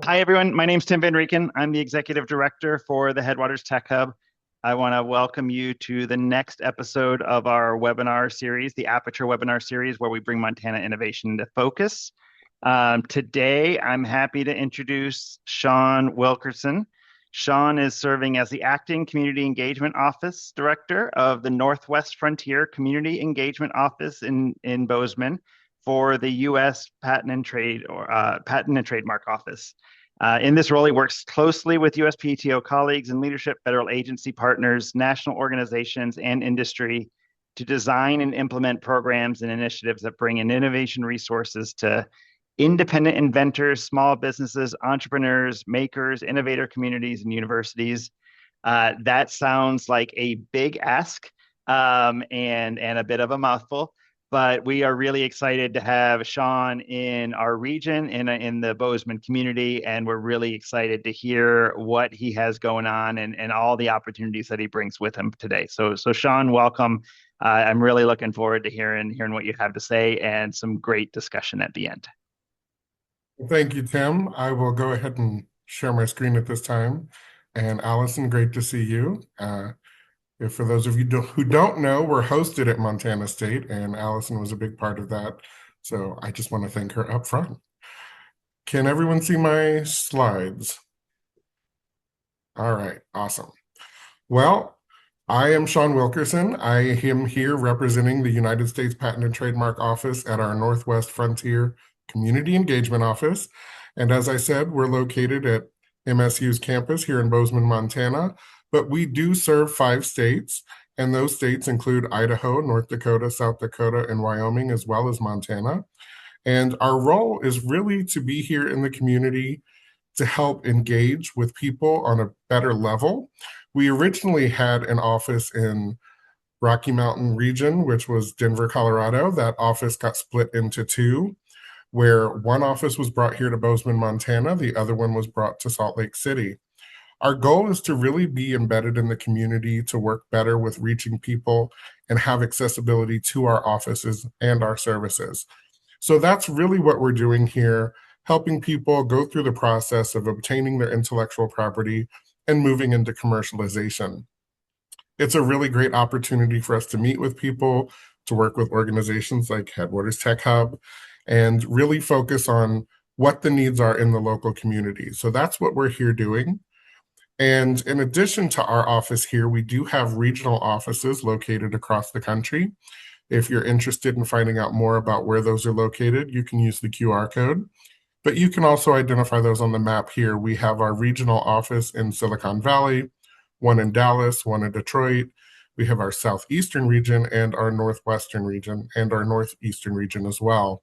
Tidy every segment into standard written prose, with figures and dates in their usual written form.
Hi, everyone. My name is Tim Van Rieken. I'm the Executive Director for the Headwaters Tech Hub. I want to welcome you to the next episode of our webinar series, the Aperture webinar series, where we bring Montana innovation into focus. Today, I'm happy to introduce Sean Wilkerson. Sean is serving as the Acting Community Engagement Office Director of the Northwest Frontier Community Engagement Office in Bozeman for the U.S. Patent and Trademark Office. In this role, he works closely with USPTO colleagues and leadership, federal agency partners, national organizations, and industry to design and implement programs and initiatives that bring in innovation resources to independent inventors, small businesses, entrepreneurs, makers, innovator communities, and universities. That sounds like a big ask and a bit of a mouthful. But we are really excited to have Sean in our region, in the Bozeman community, and we're really excited to hear what he has going on and all the opportunities that he brings with him today. So Sean, welcome. I'm really looking forward to hearing what you have to say and some great discussion at the end. Thank you, Tim. I will go ahead and share my screen at this time. And Allison, great to see you. For those of you who don't know, we're hosted at Montana State, and Allison was a big part of that. So I just want to thank her up front. Can everyone see my slides? All right, awesome. Well, I am Sean Wilkerson. I am here representing the United States Patent and Trademark Office at our Northwest Frontier Community Engagement Office. And as I said, we're located at MSU's campus here in Bozeman, Montana. But we do serve 5 states, and those states include Idaho, North Dakota, South Dakota, and Wyoming, as well as Montana. And our role is really to be here in the community to help engage with people on a better level. We originally had an office in Rocky Mountain region, which was Denver, Colorado. That office got split into 2, where one office was brought here to Bozeman, Montana. The other one was brought to Salt Lake City. Our goal is to really be embedded in the community, to work better with reaching people and have accessibility to our offices and our services. So that's really what we're doing here, helping people go through the process of obtaining their intellectual property and moving into commercialization. It's a really great opportunity for us to meet with people, to work with organizations like Headwaters Tech Hub, and really focus on what the needs are in the local community. So that's what we're here doing. And in addition to our office here, we do have regional offices located across the country. If you're interested in finding out more about where those are located, you can use the QR code. But you can also identify those on the map here. We have our regional office in Silicon Valley, one in Dallas, one in Detroit. We have our southeastern region and our northwestern region and our northeastern region as well.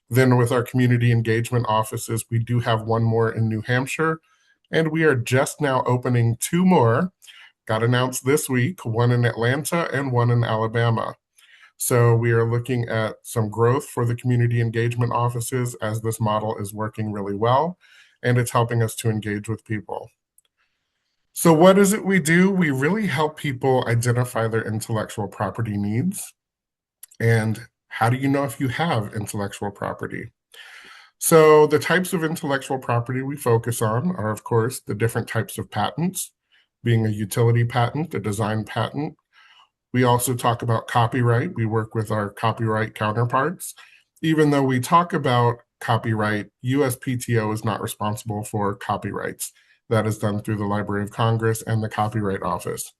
Then with our community engagement offices, we do have one more in New Hampshire. And we are just now opening 2 more, got announced this week, one in Atlanta and one in Alabama. So we are looking at some growth for the community engagement offices as this model is working really well, and it's helping us to engage with people. So what is it we do? We really help people identify their intellectual property needs. And how do you know if you have intellectual property? So the types of intellectual property we focus on are, of course, the different types of patents, being a utility patent, a design patent. We also talk about copyright. We work with our copyright counterparts. Even though we talk about copyright, USPTO is not responsible for copyrights. That is done through the Library of Congress and the Copyright Office.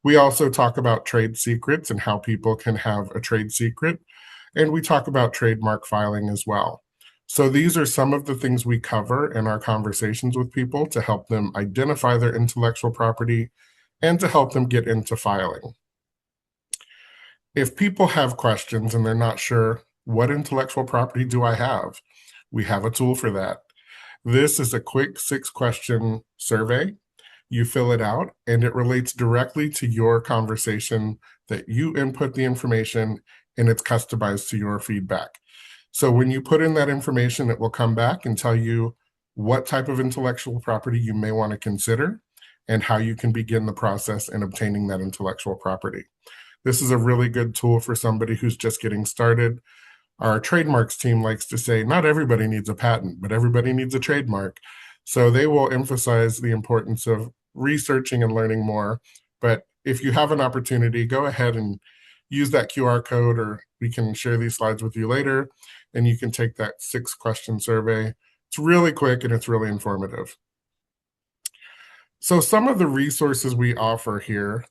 We also talk about trade secrets and how people can have a trade secret. And we talk about trademark filing as well. So these are some of the things we cover in our conversations with people to help them identify their intellectual property and to help them get into filing. If people have questions and they're not sure, what intellectual property do I have? We have a tool for that. This is a quick 6-question survey. You fill it out and it relates directly to your conversation that you input the information and it's customized to your feedback. So when you put in that information, it will come back and tell you what type of intellectual property you may want to consider and how you can begin the process in obtaining that intellectual property. This is a really good tool for somebody who's just getting started. Our trademarks team likes to say, not everybody needs a patent, but everybody needs a trademark. So they will emphasize the importance of researching and learning more. But if you have an opportunity, go ahead and use that QR code, or we can share these slides with you later, and you can take that 6-question survey. It's really quick and it's really informative. So some of the resources we offer here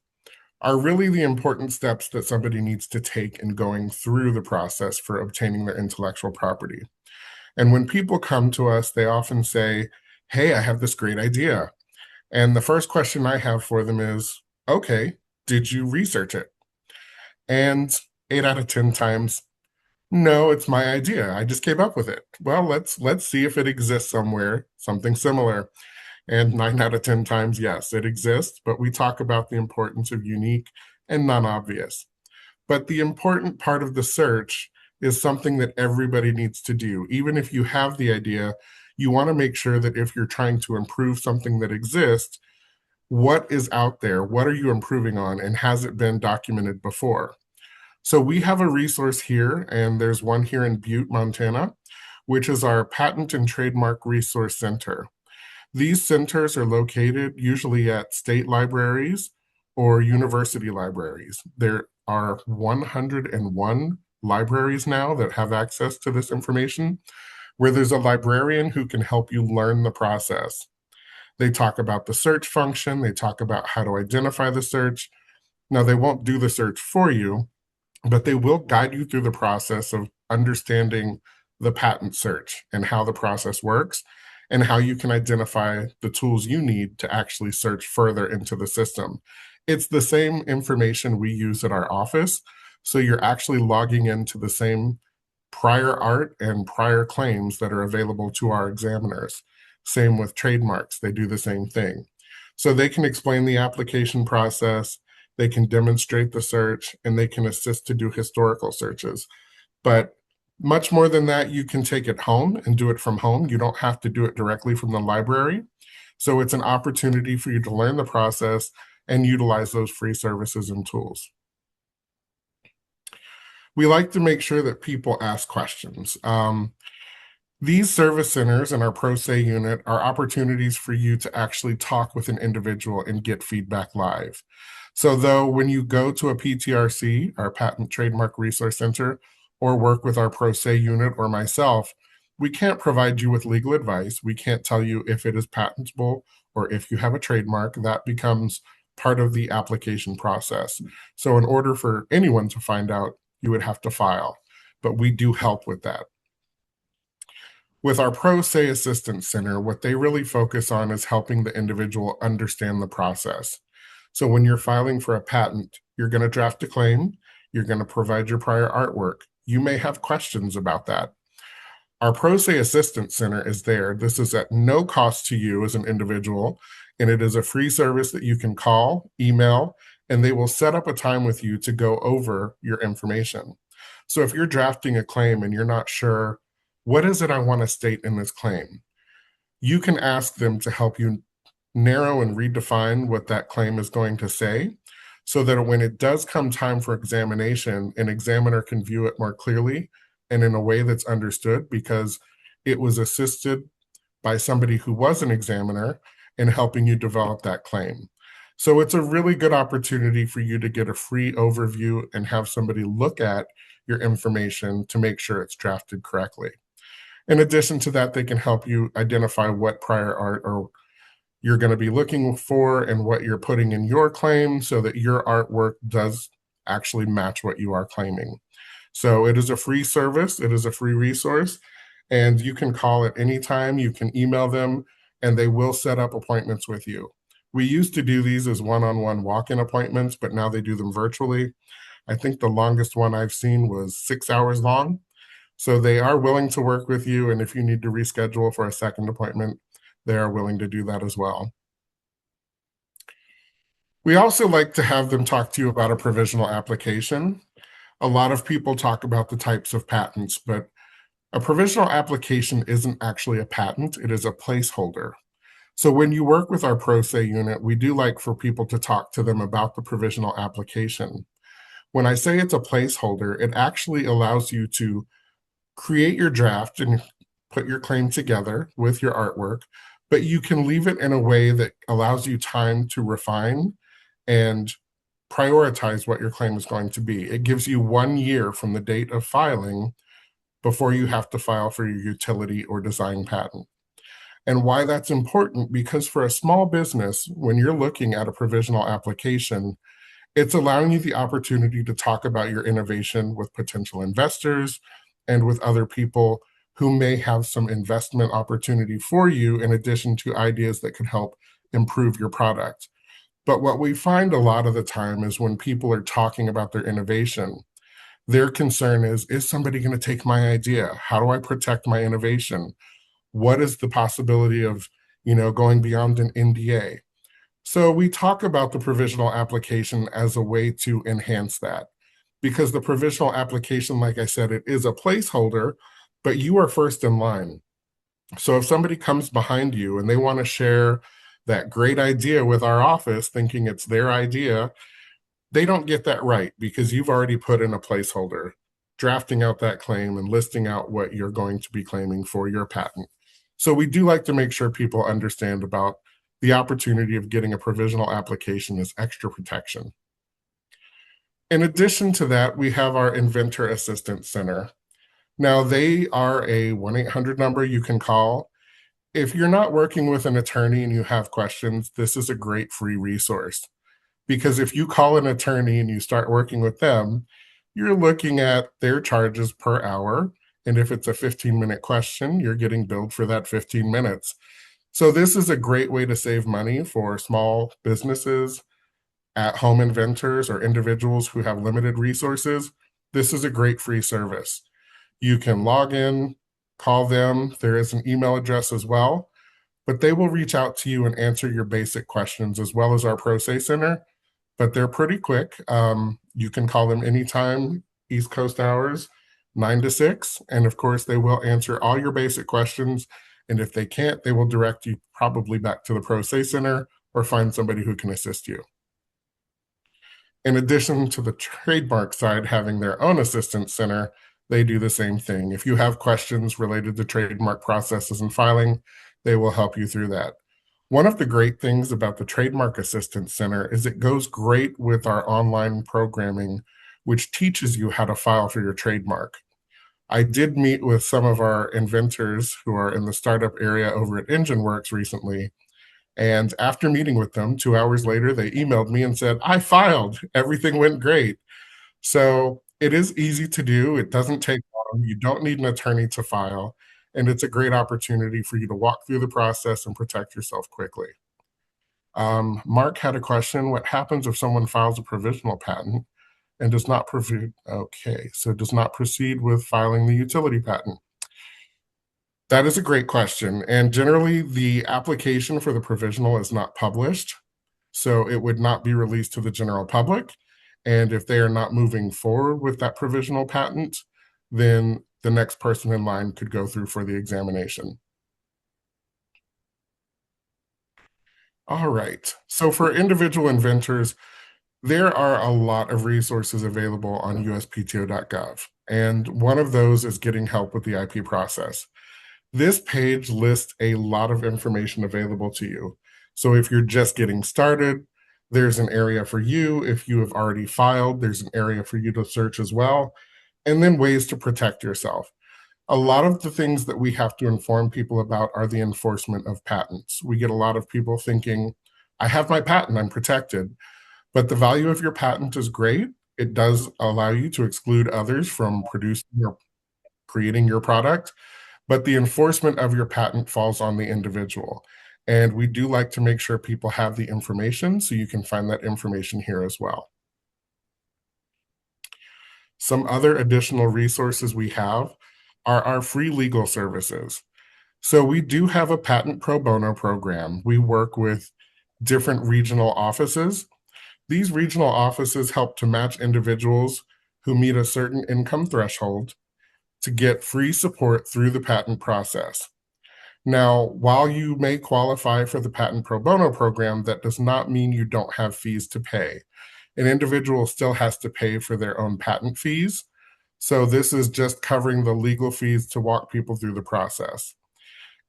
are really the important steps that somebody needs to take in going through the process for obtaining their intellectual property. And when people come to us, they often say, hey, I have this great idea. And the first question I have for them is, okay, did you research it? And 8 out of 10 times, no, it's my idea. I just came up with it. Well, let's see if it exists somewhere, something similar. And 9 out of 10 times, yes, it exists, but we talk about the importance of unique and non-obvious. But the important part of the search is something that everybody needs to do. Even if you have the idea, you want to make sure that if you're trying to improve something that exists, what is out there? What are you improving on? And has it been documented before? So we have a resource here, and there's one here in Butte, Montana, which is our Patent and Trademark Resource Center. These centers are located usually at state libraries or university libraries. There are 101 libraries now that have access to this information, where there's a librarian who can help you learn the process. They talk about the search function, they talk about how to identify the search. Now, they won't do the search for you, but they will guide you through the process of understanding the patent search and how the process works and how you can identify the tools you need to actually search further into the system. It's the same information we use at our office, so you're actually logging into the same prior art and prior claims that are available to our examiners. Same with trademarks, they do the same thing. So they can explain the application process, they can demonstrate the search, and they can assist to do historical searches. But much more than that, you can take it home and do it from home. You don't have to do it directly from the library. So it's an opportunity for you to learn the process and utilize those free services and tools. We like to make sure that people ask questions. These service centers and our Pro Se unit are opportunities for you to actually talk with an individual and get feedback live. So though when you go to a PTRC, our Patent Trademark Resource Center, or work with our Pro Se unit or myself, we can't provide you with legal advice. We can't tell you if it is patentable or if you have a trademark. That becomes part of the application process. So in order for anyone to find out, you would have to file, but we do help with that. With our Pro Se Assistance Center, what they really focus on is helping the individual understand the process. So when you're filing for a patent, you're going to draft a claim, you're going to provide your prior artwork. You may have questions about that. Our Pro Se Assistance Center is there. This is at no cost to you as an individual, and it is a free service that you can call, email, and they will set up a time with you to go over your information. So if you're drafting a claim and you're not sure, what is it I want to state in this claim? You can ask them to help you narrow and redefine what that claim is going to say, so that when it does come time for examination, an examiner can view it more clearly and in a way that's understood, because it was assisted by somebody who was an examiner in helping you develop that claim. So it's a really good opportunity for you to get a free overview and have somebody look at your information to make sure it's drafted correctly. In addition to that, they can help you identify what prior art or you're going to be looking for and what you're putting in your claim so that your artwork does actually match what you are claiming. So it is a free service, it is a free resource, and you can call at any time, you can email them, and they will set up appointments with you. We used to do these as one-on-one walk-in appointments, but now they do them virtually. I think the longest one I've seen was 6 hours long. So they are willing to work with you, and if you need to reschedule for a second appointment, they are willing to do that as well. We also like to have them talk to you about a provisional application. A lot of people talk about the types of patents, but a provisional application isn't actually a patent, it is a placeholder. So when you work with our Pro Se unit, we do like for people to talk to them about the provisional application. When I say it's a placeholder, it actually allows you to create your draft and put your claim together with your artwork, but you can leave it in a way that allows you time to refine and prioritize what your claim is going to be. It gives you 1 year from the date of filing before you have to file for your utility or design patent. And why that's important, because for a small business, when you're looking at a provisional application, it's allowing you the opportunity to talk about your innovation with potential investors and with other people who may have some investment opportunity for you in addition to ideas that could help improve your product. But what we find a lot of the time is when people are talking about their innovation, their concern is somebody going to take my idea? How do I protect my innovation? What is the possibility of, going beyond an NDA? So we talk about the provisional application as a way to enhance that, because the provisional application, like I said, it is a placeholder, but you are first in line. So if somebody comes behind you and they want to share that great idea with our office, thinking it's their idea, they don't get that right, because you've already put in a placeholder, drafting out that claim and listing out what you're going to be claiming for your patent. So we do like to make sure people understand about the opportunity of getting a provisional application as extra protection. In addition to that, we have our Inventor Assistance Center. Now, they are a 1-800 number you can call. If you're not working with an attorney and you have questions, this is a great free resource. Because if you call an attorney and you start working with them, you're looking at their charges per hour. And if it's a 15-minute question, you're getting billed for that 15 minutes. So this is a great way to save money for small businesses, at-home inventors, or individuals who have limited resources. This is a great free service. You can log in, call them. There is an email address as well, but they will reach out to you and answer your basic questions, as well as our Pro Se Center. But they're pretty quick. You can call them anytime, East Coast hours, 9 to 6. And of course, they will answer all your basic questions. And if they can't, they will direct you probably back to the Pro Se Center or find somebody who can assist you. In addition to the trademark side having their own assistance center, they do the same thing. If you have questions related to trademark processes and filing, they will help you through that. One of the great things about the Trademark Assistance Center is it goes great with our online programming, which teaches you how to file for your trademark. I did meet with some of our inventors who are in the startup area over at EngineWorks recently. And after meeting with them, 2 hours later, they emailed me and said, I filed. Everything went great. So it is easy to do. It doesn't take long. You don't need an attorney to file. And it's a great opportunity for you to walk through the process and protect yourself quickly. Mark had a question. What happens if someone files a provisional patent and does not proceed? Okay, so does not proceed with filing the utility patent? That is a great question. And generally, the application for the provisional is not published, so it would not be released to the general public. And if they are not moving forward with that provisional patent, then the next person in line could go through for the examination. All right. So for individual inventors, there are a lot of resources available on USPTO.gov. And one of those is getting help with the IP process. This page lists a lot of information available to you. So if you're just getting started, there's an area for you. If you have already filed, there's an area for you to search as well. And then ways to protect yourself. A lot of the things that we have to inform people about are the enforcement of patents. We get a lot of people thinking, I have my patent, I'm protected. But the value of your patent is great. It does allow you to exclude others from producing or creating your product, but the enforcement of your patent falls on the individual. And we do like to make sure people have the information, so you can find that information here as well. Some other additional resources we have are our free legal services. So we do have a patent pro bono program. We work with different regional offices. These regional offices help to match individuals who meet a certain income threshold to get free support through the patent process. Now, while you may qualify for the patent pro bono program, that does not mean you don't have fees to pay. An individual still has to pay for their own patent fees, So this is just covering the legal fees to walk people through the process.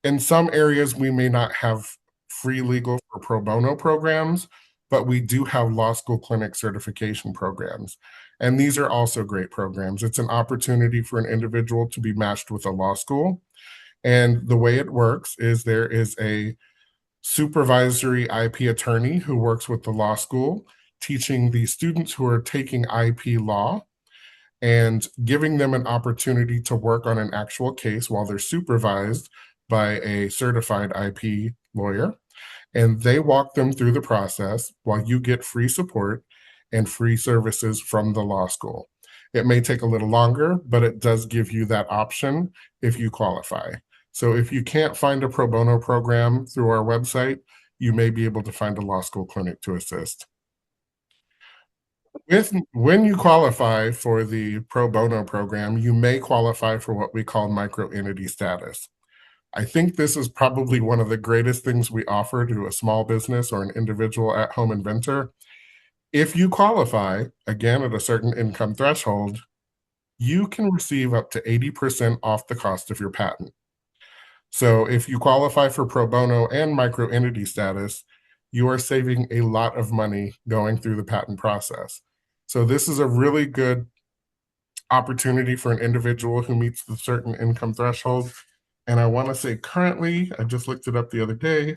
In some areas, we may not have free legal or pro bono programs, but we do have law school clinic certification programs. And these are also great programs. It's an opportunity for an individual to be matched with a law school. And the way it works is there is a supervisory IP attorney who works with the law school, teaching the students who are taking IP law and giving them an opportunity to work on an actual case while they're supervised by a certified IP lawyer. And they walk them through the process while you get free support and free services from the law school. It may take a little longer, but it does give you that option if you qualify. So if you can't find a pro bono program through our website, you may be able to find a law school clinic to assist. When you qualify for the pro bono program, you may qualify for what we call micro entity status. I think this is probably one of the greatest things we offer to a small business or an individual at-home inventor. If you qualify, again, at a certain income threshold, you can receive up to 80% off the cost of your patent. So if you qualify for pro bono and micro entity status, you are saving a lot of money going through the patent process. So this is a really good opportunity for an individual who meets the certain income threshold. And I want to say currently, I just looked it up the other day,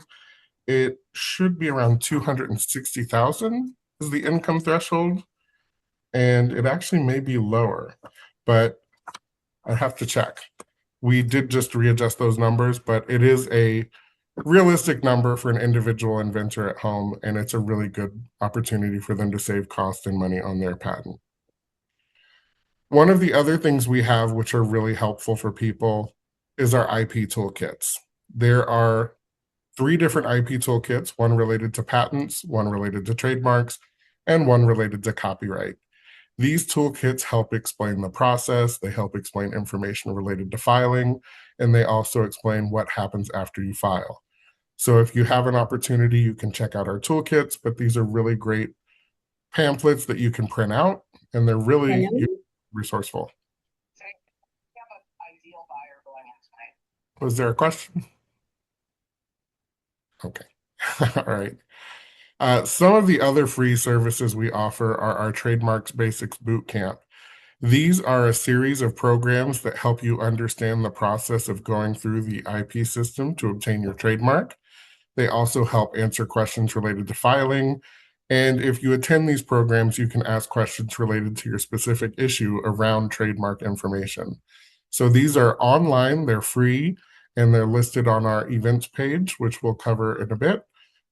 it should be around 260,000 is the income threshold. And it actually may be lower, but I have to check. We did just readjust those numbers, but it is a realistic number for an individual inventor at home, and it's a really good opportunity for them to save cost and money on their patent. One of the other things we have, which are really helpful for people, is our IP toolkits. There are 3 different IP toolkits, one related to patents, one related to trademarks, and one related to copyright. These toolkits help explain the process, they help explain information related to filing, and they also explain what happens after you file. So if you have an opportunity, you can check out our toolkits, but these are really great pamphlets that you can print out, and they're really resourceful. Was there a question? Okay. All right. Some of the other free services we offer are our Trademarks Basics Bootcamp. These are a series of programs that help you understand the process of going through the IP system to obtain your trademark. They also help answer questions related to filing. And if you attend these programs, you can ask questions related to your specific issue around trademark information. So these are online, they're free, and they're listed on our events page, which we'll cover in a bit.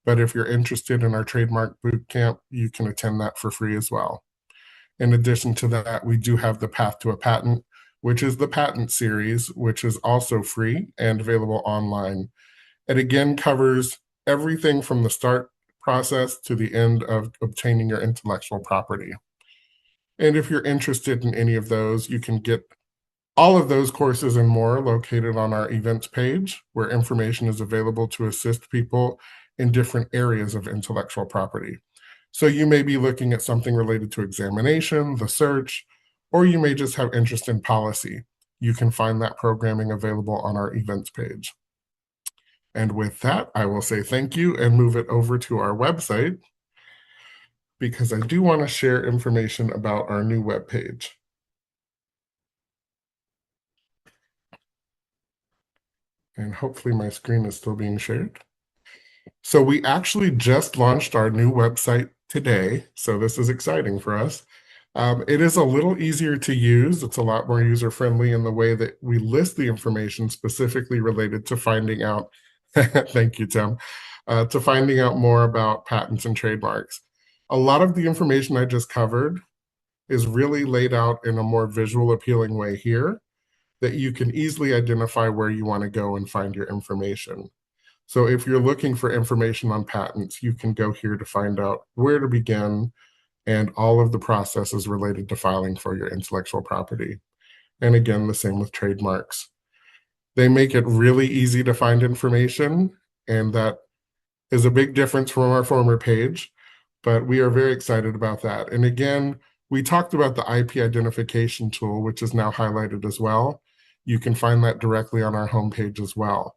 But if you're interested in our Trademark Bootcamp, you can attend that for free as well. In addition to that, we do have the Path to a Patent, which is the patent series, which is also free and available online. It again covers everything from the start process to the end of obtaining your intellectual property. And if you're interested in any of those, you can get all of those courses and more located on our events page, where information is available to assist people in different areas of intellectual property. So you may be looking at something related to examination, the search, or you may just have interest in policy. You can find that programming available on our events page. And with that, I will say thank you and move it over to our website, because I do want to share information about our new webpage. And hopefully my screen is still being shared. So we actually just launched our new website today, so this is exciting for us. It is a little easier to use. It's a lot more user-friendly in the way that we list the information specifically related to finding out, thank you, Tim, to finding out more about patents and trademarks. A lot of the information I just covered is really laid out in a more visual, appealing way here that you can easily identify where you want to go and find your information. So if you're looking for information on patents, you can go here to find out where to begin and all of the processes related to filing for your intellectual property. And again, the same with trademarks. They make it really easy to find information, and that is a big difference from our former page, but we are very excited about that. And again, We talked about the IP identification tool, which is now highlighted as well. You can find that directly on our homepage as well.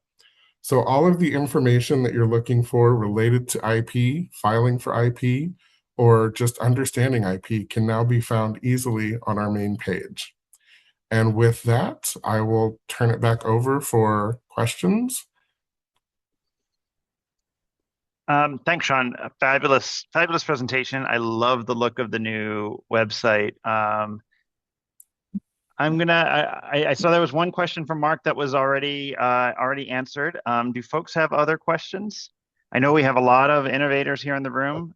So all of the information that you're looking for related to IP, filing for IP, or just understanding IP can now be found easily on our main page. And with that, I will turn it back over for questions. Thanks, Sean. A fabulous, fabulous presentation. I love the look of the new website. I saw there was one question from Mark that was already answered. Do folks have other questions? I know we have a lot of innovators here in the room.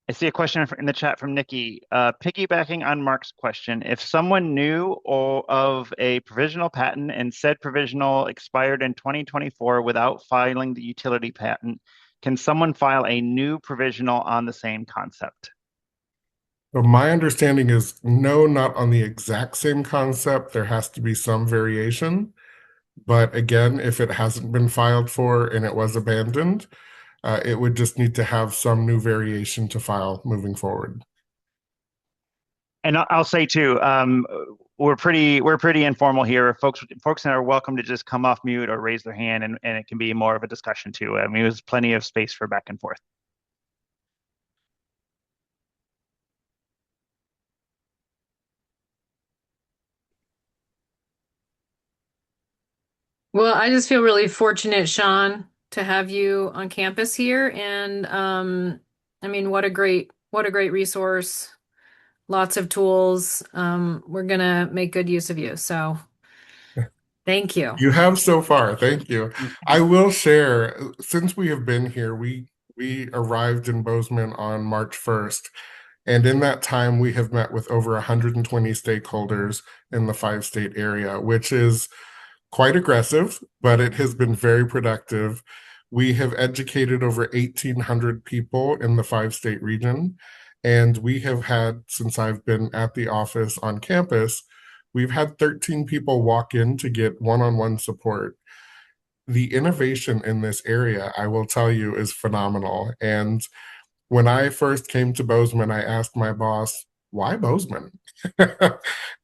I see a question in the chat from Nikki. Piggybacking on Mark's question, if someone knew of a provisional patent and said provisional expired in 2024 without filing the utility patent, can someone file a new provisional on the same concept? So my understanding is no, not on the exact same concept. There has to be some variation. But again, if it hasn't been filed for and it was abandoned, it would just need to have some new variation to file moving forward. And I'll say too, we're pretty informal here. Folks are welcome to just come off mute or raise their hand, and it can be more of a discussion too. I mean, there's plenty of space for back and forth. Well, I just feel really fortunate, Sean, to have you on campus here. And I mean, what a great resource. Lots of tools. We're gonna make good use of you. So thank you. You have so far. Thank you. I will share, since we have been here, we arrived in Bozeman on March 1st. And in that time, we have met with over 120 stakeholders in the 5-state area, which is quite aggressive, but it has been very productive. We have educated over 1,800 people in the 5-state region. And we have had, since I've been at the office on campus, we've had 13 people walk in to get one-on-one support. The innovation in this area, I will tell you, is phenomenal. And when I first came to Bozeman, I asked my boss, why Bozeman?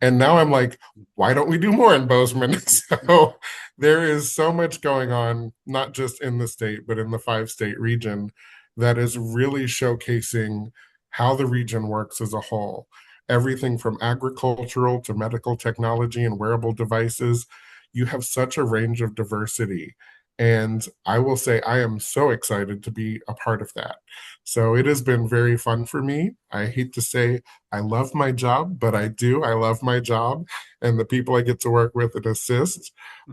And now I'm like, why don't we do more in Bozeman? So there is so much going on, not just in the state, but in the 5-state region, that is really showcasing how the region works as a whole. Everything from agricultural to medical technology and wearable devices. You have such a range of diversity. And I will say I am so excited to be a part of that. So it has been very fun for me. I hate to say I love my job, but I do. I love my job. And the people I get to work with and assist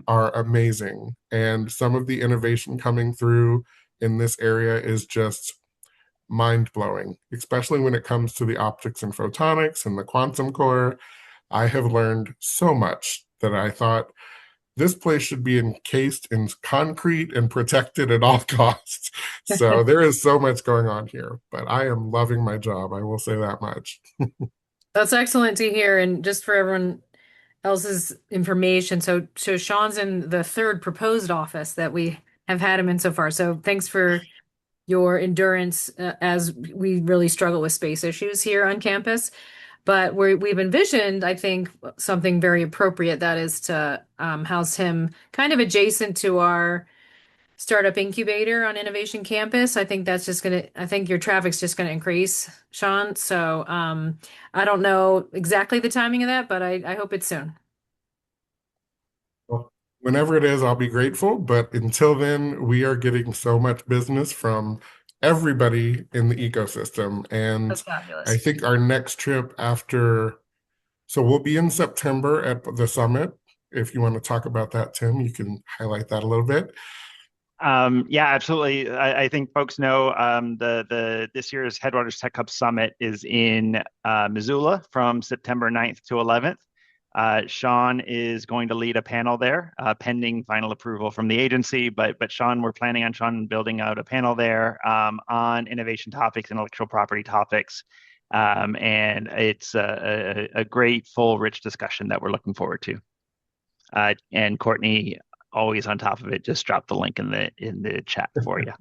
are amazing. And some of the innovation coming through in this area is just mind-blowing, especially when it comes to the optics and photonics and the quantum core. I have learned so much that I thought this place should be encased in concrete and protected at all costs. So there is so much going on here, but I am loving my job. I will say that much. That's excellent to hear. And just for everyone else's information, so Sean's in the third proposed office that we have had him in so far. So thanks for your endurance as we really struggle with space issues here on campus. But we've envisioned, I think, something very appropriate that is to house him kind of adjacent to our startup incubator on Innovation Campus. I think I think your traffic's just gonna increase, Sean. So I don't know exactly the timing of that, but I hope it's soon. Well, whenever it is, I'll be grateful. But until then, we are getting so much business from everybody in the ecosystem. And That's fabulous. I think our next trip after, so we'll be in September at the summit. If you want to talk about that, Tim, you can highlight that a little bit. Yeah, absolutely. I think folks know the this year's Headwaters Tech Hub Summit is in Missoula from September 9th to 11th. Sean is going to lead a panel there, pending final approval from the agency. But Sean, we're planning on Sean building out a panel there on innovation topics, intellectual property topics. And it's a great, full, rich discussion that we're looking forward to. And Courtney, always on top of it, just drop the link in the chat for you.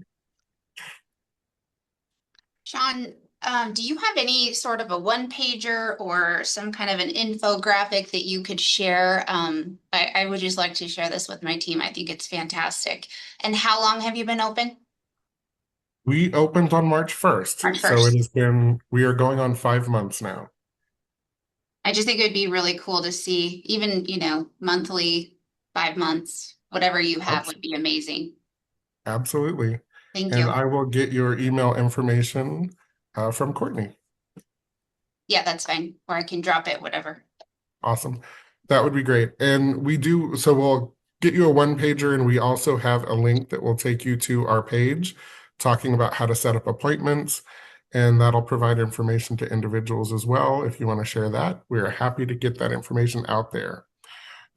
Sean, Do you have any sort of a one pager or some kind of an infographic that you could share? I would just like to share this with my team. I think it's fantastic. And how long have you been open? We opened on March 1st, March so it 1st. has been, we are going on 5 months now. I just think it would be really cool to see, even, monthly, 5 months, whatever you have would be amazing. Absolutely. Thank And you. I will get your email information from Courtney. Yeah, that's fine. Or I can drop it, whatever. Awesome. That would be great. And we do, so we'll get you a one pager, and we also have a link that will take you to our page talking about how to set up appointments. And that'll provide information to individuals as well. If you want to share that, we are happy to get that information out there.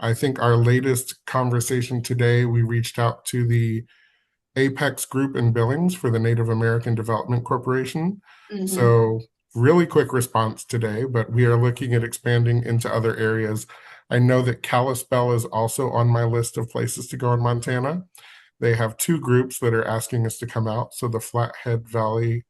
I think our latest conversation today, we reached out to the Apex Group in Billings for the Native American Development Corporation. Mhm. So really quick response today, but we are looking at expanding into other areas. I know that Kalispell is also on my list of places to go in Montana. They have two groups that are asking us to come out. So the Flathead Valley,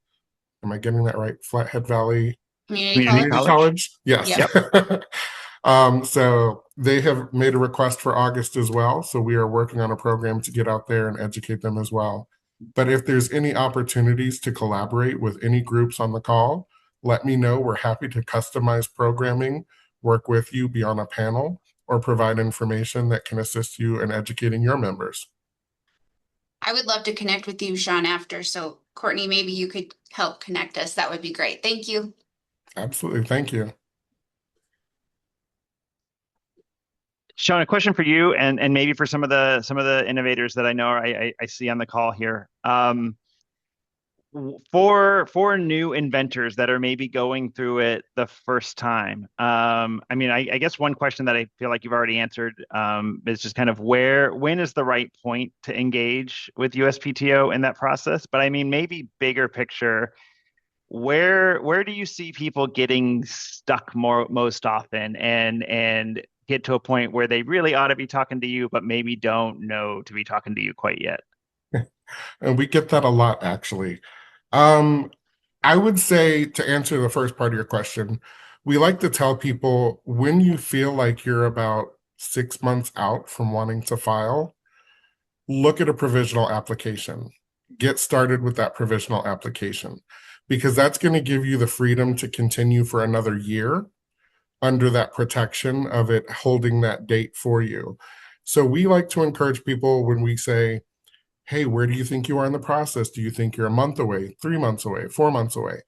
am I getting that right? Flathead Valley Community Community college? College? Yes. Yep. So they have made a request for August as well. So we are working on a program to get out there and educate them as well. But if there's any opportunities to collaborate with any groups on the call, let me know. We're happy to customize programming, work with you, be on a panel, or provide information that can assist you in educating your members. I would love to connect with you, Sean, after. So, Courtney, maybe you could help connect us. That would be great. Thank you. Absolutely. Thank you. Sean, a question for you, and maybe for some of the innovators that I know I see on the call here. For new inventors that are maybe going through it the first time, I mean, I guess one question that I feel like you've already answered is just kind of when is the right point to engage with USPTO in that process? But I mean, maybe bigger picture, where do you see people getting stuck most often and get to a point where they really ought to be talking to you, but maybe don't know to be talking to you quite yet? And we get that a lot, actually. Um, I would say, to answer the first part of your question, we like to tell people when you feel like you're about 6 months out from wanting to file, look at a provisional application. Get started with that provisional application, because that's going to give you the freedom to continue for another year under that protection of it holding that date for you. So we like to encourage people when we say, hey, where do you think you are in the process? Do you think you're a month away, 3 months away, 4 months away?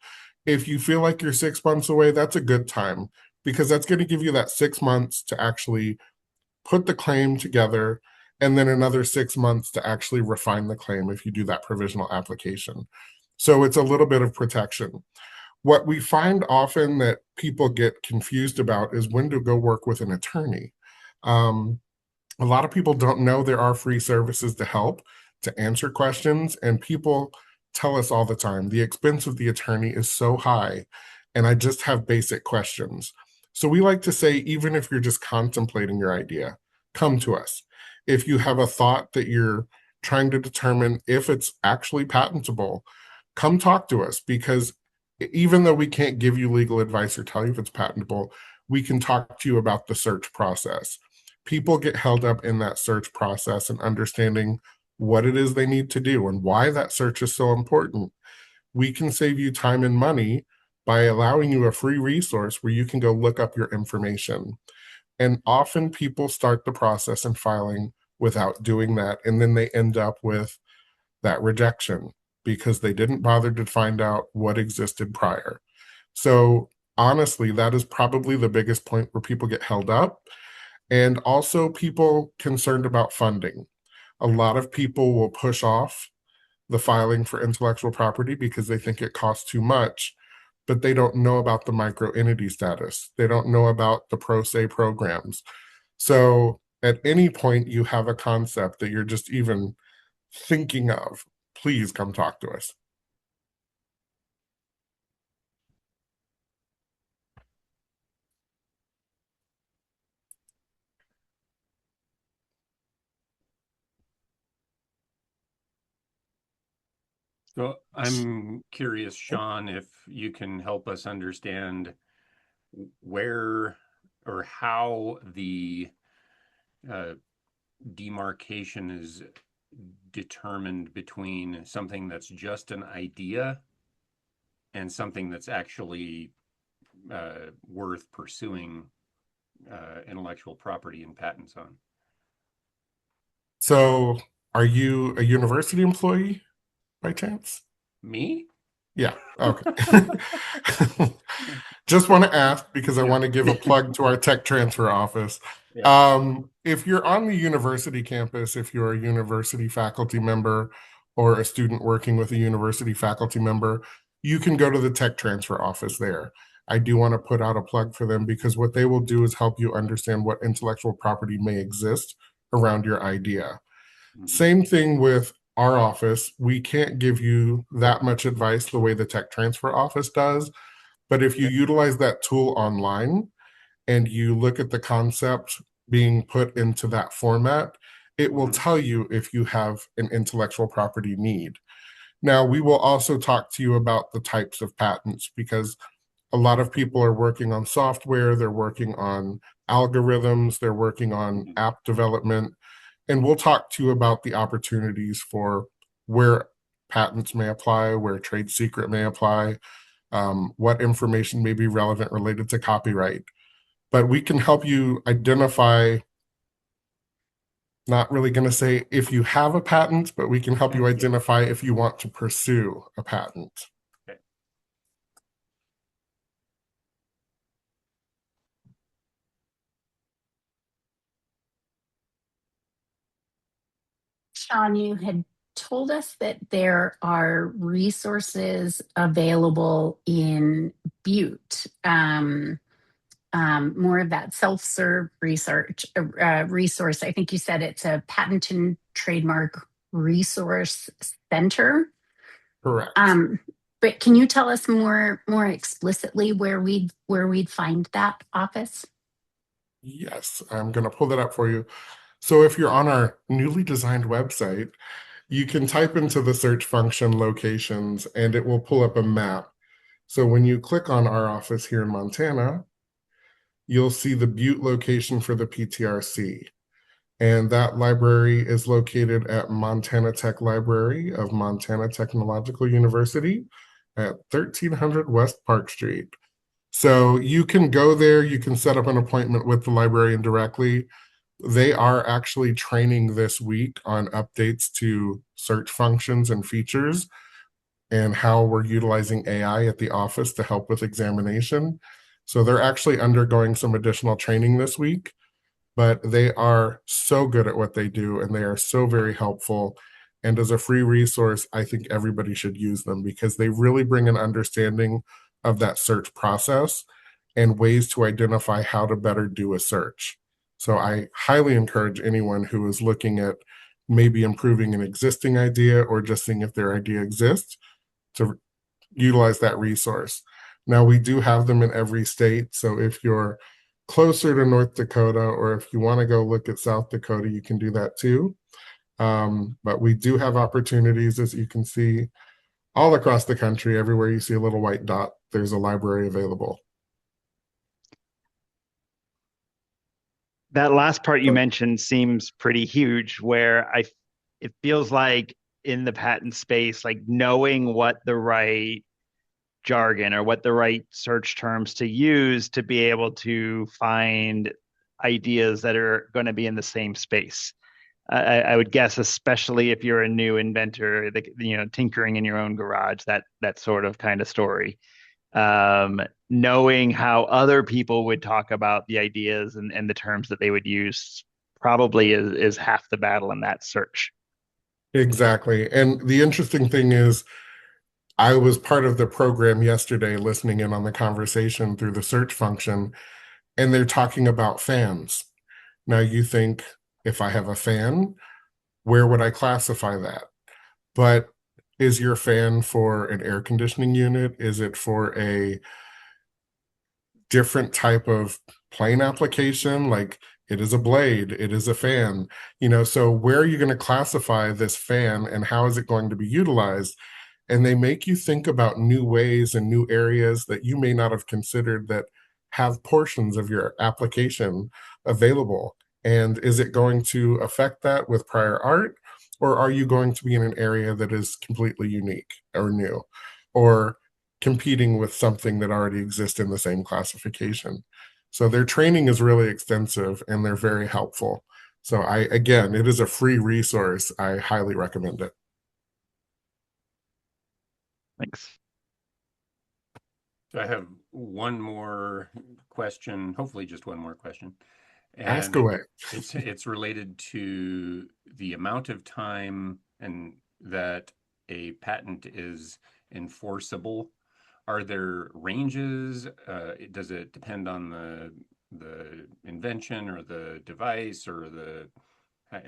If you feel like you're 6 months away, that's a good time, because that's going to give you that 6 months to actually put the claim together, and then another 6 months to actually refine the claim if you do that provisional application. So it's a little bit of protection. What we find often that people get confused about is when to go work with an attorney. Um, a lot of people don't know there are free services to help to answer questions, and people tell us all the time the expense of the attorney is so high, and I just have basic questions. So we like to say, even if you're just contemplating your idea, come to us. If you have a thought that you're trying to determine if it's actually patentable, come talk to us, because even though we can't give you legal advice or tell you if it's patentable, we can talk to you about the search process. People get held up in that search process and understanding what it is they need to do and why that search is so important. We can save you time and money by allowing you a free resource where you can go look up your information. And often people start the process and filing without doing that, and then they end up with that rejection because they didn't bother to find out what existed prior. So honestly, that is probably the biggest point where people get held up. And also people concerned about funding. A lot of people will push off the filing for intellectual property because they think it costs too much, but they don't know about the micro entity status. They don't know about the pro se programs. So at any point you have a concept that you're just even thinking of, please come talk to us. So I'm curious, Sean, if you can help us understand where or how the demarcation is determined between something that's just an idea and something that's actually worth pursuing intellectual property and patents on. So, are you a university employee by chance? Me? Yeah. Okay. Just want to ask because I want to give a plug to our tech transfer office. If you're on the university campus, if you're a university faculty member or a student working with a university faculty member, you can go to the tech transfer office there. I do want to put out a plug for them because what they will do is help you understand what intellectual property may exist around your idea. Same thing with our office. We can't give you that much advice the way the tech transfer office does. But if you utilize that tool online and you look at the concept being put into that format, it will tell you if you have an intellectual property need. Now, we will also talk to you about the types of patents because a lot of people are working on software, they're working on algorithms, they're working on app development, and we'll talk to you about the opportunities for where patents may apply, where trade secret may apply, what information may be relevant related to copyright. But we can help you identify, not really going to say if you have a patent, but we can help you identify if you want to pursue a patent. Okay. Sean, you had told us that there are resources available in Butte. More of that self-serve research resource. I think you said it's a patent and trademark resource center. Correct. But can you tell us more explicitly where we'd find that office? Yes, I'm going to pull that up for you. So if you're on our newly designed website, you can type into the search function locations and it will pull up a map. So when you click on our office here in Montana, you'll see the Butte location for the PTRC. And that library is located at Montana Tech Library of Montana Technological University at 1300 West Park Street. So you can go there, you can set up an appointment with the librarian directly. They are actually training this week on updates to search functions and features and how we're utilizing AI at the office to help with examination. So they're actually undergoing some additional training this week, but they are so good at what they do and they are so very helpful. And as a free resource, I think everybody should use them because they really bring an understanding of that search process and ways to identify how to better do a search. So I highly encourage anyone who is looking at maybe improving an existing idea or just seeing if their idea exists to utilize that resource. Now, we do have them in every state. So if you're closer to North Dakota or if you want to go look at South Dakota, you can do that too. But we do have opportunities, as you can see, all across the country. Everywhere you see a little white dot, there's a library available. That last part you mentioned seems pretty huge, where it feels like in the patent space, like knowing what the right jargon or what the right search terms to use to be able to find ideas that are going to be in the same space. I would guess, especially if you're a new inventor, tinkering in your own garage, that sort of kind of story. Knowing how other people would talk about the ideas and the terms that they would use probably is half the battle in that search. Exactly. And the interesting thing is, I was part of the program yesterday listening in on the conversation through the search function, and they're talking about fans. Now you think, if I have a fan, where would I classify that? But is your fan for an air conditioning unit? Is it for a different type of plane application? Like it is a blade, it is a fan, so where are you going to classify this fan and how is it going to be utilized? and they make you think about new ways and new areas that you may not have considered that have portions of your application available. And is it going to affect that with prior art? Or are you going to be in an area that is completely unique or new, or competing with something that already exists in the same classification? So their training is really extensive and they're very helpful. So again, it is a free resource. I highly recommend it. Thanks. So I have one more question, hopefully just one more question. Ask And away. it's related to the amount of time and that a patent is enforceable. Are there ranges? Does it depend on the invention or the device, or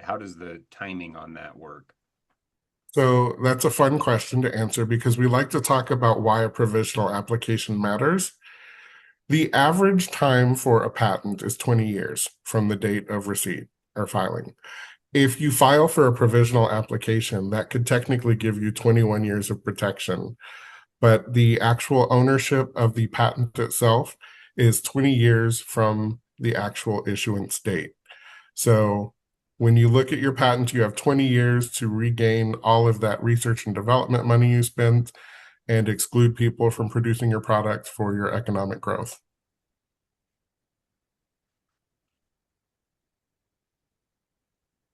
how does the timing on that work? So that's a fun question to answer because we like to talk about why a provisional application matters. The average time for a patent is 20 years from the date of receipt or filing. If you file for a provisional application, that could technically give you 21 years of protection, but the actual ownership of the patent itself is 20 years from the actual issuance date. So when you look at your patent, you have 20 years to regain all of that research and development money you spent and exclude people from producing your product for your economic growth.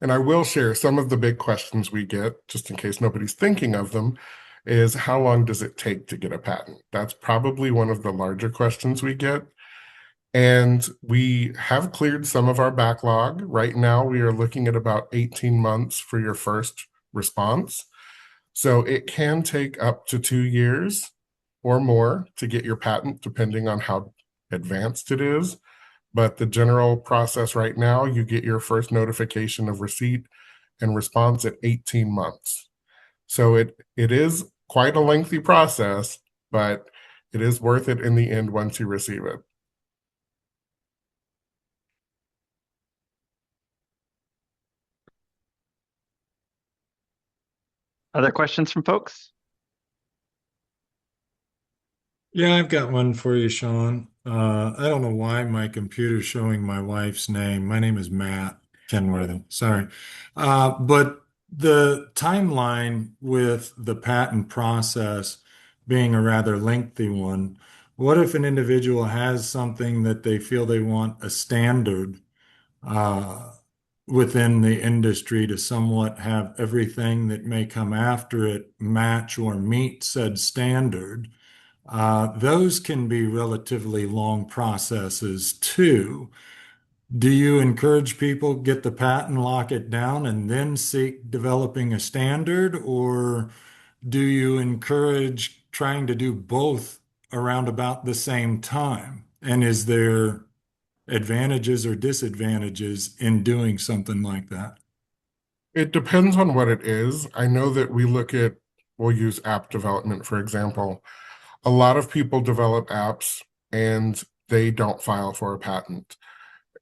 And I will share some of the big questions we get, just in case nobody's thinking of them, is how long does it take to get a patent? That's probably one of the larger questions we get. And we have cleared some of our backlog. Right now, we are looking at about 18 months for your first response. So it can take up to 2 years or more to get your patent, depending on how advanced it is. But the general process right now, you get your first notification of receipt and response at 18 months. So it is quite a lengthy process, but it is worth it in the end once you receive it. Other questions from folks? Yeah, I've got one for you, Sean. I don't know why my computer's showing my wife's name. My name is Matt Kenworthy. Sorry. But the timeline with the patent process being a rather lengthy one, what if an individual has something that they feel they want a standard within the industry to somewhat have everything that may come after it match or meet said standard? Those can be relatively long processes too. Do you encourage people get the patent, lock it down, and then seek developing a standard, or do you encourage trying to do both around about the same time? And is there advantages or disadvantages in doing something like that? It depends on what it is. I know that we'll use app development, for example. A lot of people develop apps and they don't file for a patent.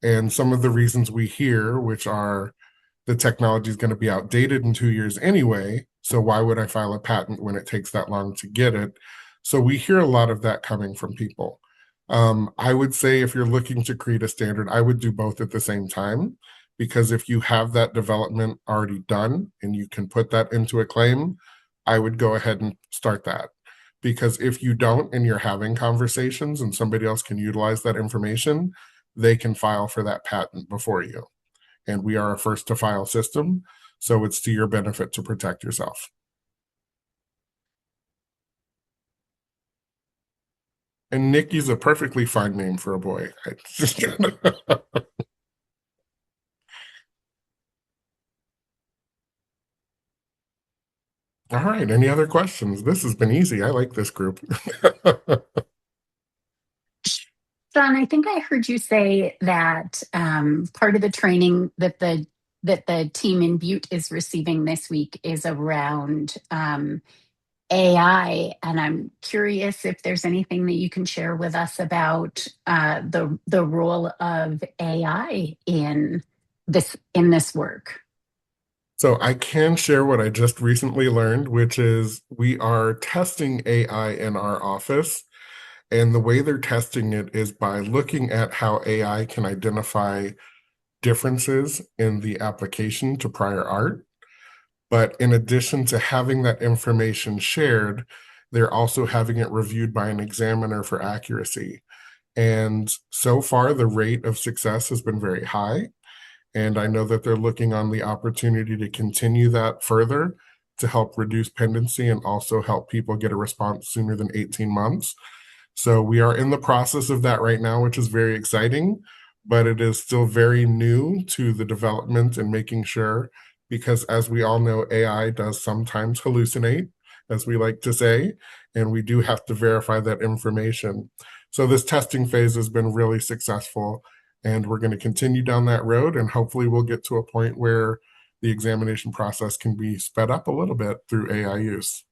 And some of the reasons we hear, which are the technology is going to be outdated in 2 years anyway, so why would I file a patent when it takes that long to get it? So we hear a lot of that coming from people. I would say if you're looking to create a standard, I would do both at the same time, because if you have that development already done and you can put that into a claim, I would go ahead and start that. Because if you don't and you're having conversations and somebody else can utilize that information, they can file for that patent before you. And we are a first to file system, so it's to your benefit to protect yourself. And Nikki's a perfectly fine name for a boy. All right, any other questions? This has been easy. I like this group. John, I think I heard you say that part of the training that the team in Butte is receiving this week is around AI, and I'm curious if there's anything that you can share with us about the role of AI in this work. So I can share what I just recently learned, which is we are testing AI in our office. And the way they're testing it is by looking at how AI can identify differences in the application to prior art. But in addition to having that information shared, they're also having it reviewed by an examiner for accuracy. And so far, the rate of success has been very high. And I know that they're looking on the opportunity to continue that further to help reduce pendency and also help people get a response sooner than 18 months. So we are in the process of that right now, which is very exciting, but it is still very new to the development and making sure, because as we all know, AI does sometimes hallucinate, as we like to say, and we do have to verify that information. So this testing phase has been really successful, and we're going to continue down that road, and hopefully we'll get to a point where the examination process can be sped up a little bit through AI use.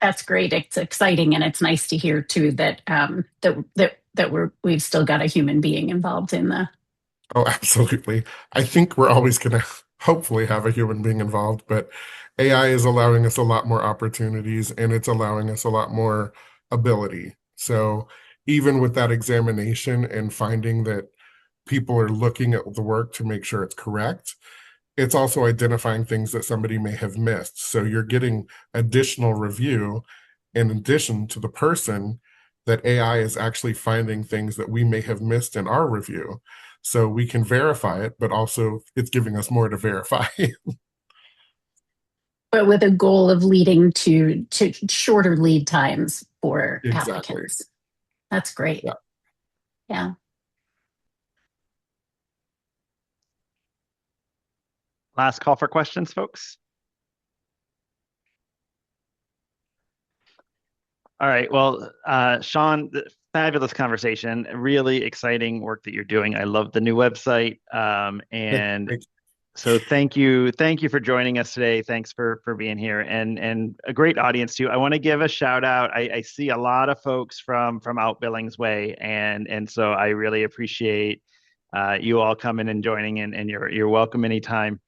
That's great. It's exciting, and it's nice to hear too that we've still got a human being involved in the. Oh, absolutely. I think we're always going to hopefully have a human being involved, but AI is allowing us a lot more opportunities and it's allowing us a lot more ability. So even with that examination and finding that people are looking at the work to make sure it's correct, it's also identifying things that somebody may have missed. So you're getting additional review in addition to the person that AI is actually finding things that we may have missed in our review. So we can verify it, but also it's giving us more to verify. But with a goal of leading to shorter lead times for Exactly. applicants. That's great. Yeah. Yeah. Last call for questions, folks. All right. Well, Sean, fabulous conversation. Really exciting work that you're doing. I love the new website. So thank you for joining us today. Thanks for being here, and a great audience too. I want to give a shout out. I see a lot of folks from Out Billings Way, and so I really appreciate you all coming and joining, and you're welcome anytime.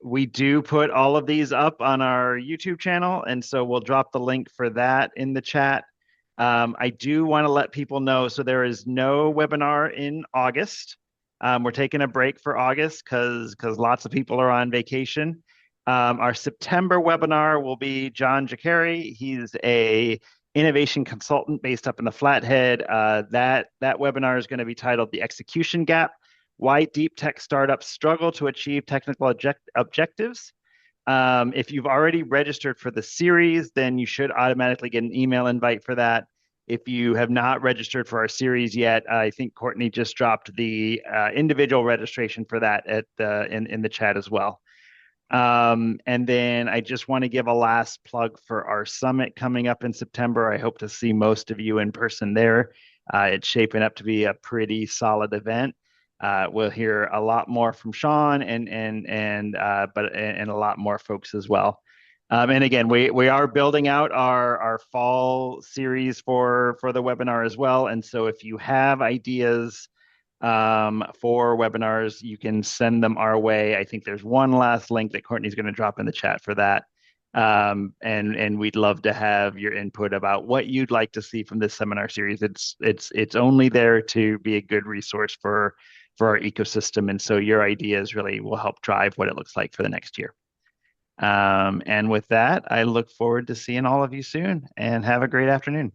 We do put all of these up on our YouTube channel, and so we'll drop the link for that in the chat. I do want to let people know, so there is no webinar in August. We're taking a break for August because lots of people are on vacation. Our September webinar will be John Jacari. He's a innovation consultant based up in the Flathead. That webinar is going to be titled The Execution Gap: Why Deep Tech Startups Struggle to Achieve Technical Objectives. If you've already registered for the series, then you should automatically get an email invite for that. If you have not registered for our series yet, I think Courtney just dropped the individual registration for that in the chat as well. And then I just want to give a last plug for our summit coming up in September. I hope to see most of you in person there. It's shaping up to be a pretty solid event. We'll hear a lot more from Sean and a lot more folks as well. And again, we are building out our fall series for the webinar as well. And so if you have ideas for webinars, you can send them our way. I think there's one last link that Courtney's going to drop in the chat for that. And we'd love to have your input about what you'd like to see from this seminar series. It's only there to be a good resource for our ecosystem. And so your ideas really will help drive what it looks like for the next year. And with that, I look forward to seeing all of you soon, and have a great afternoon.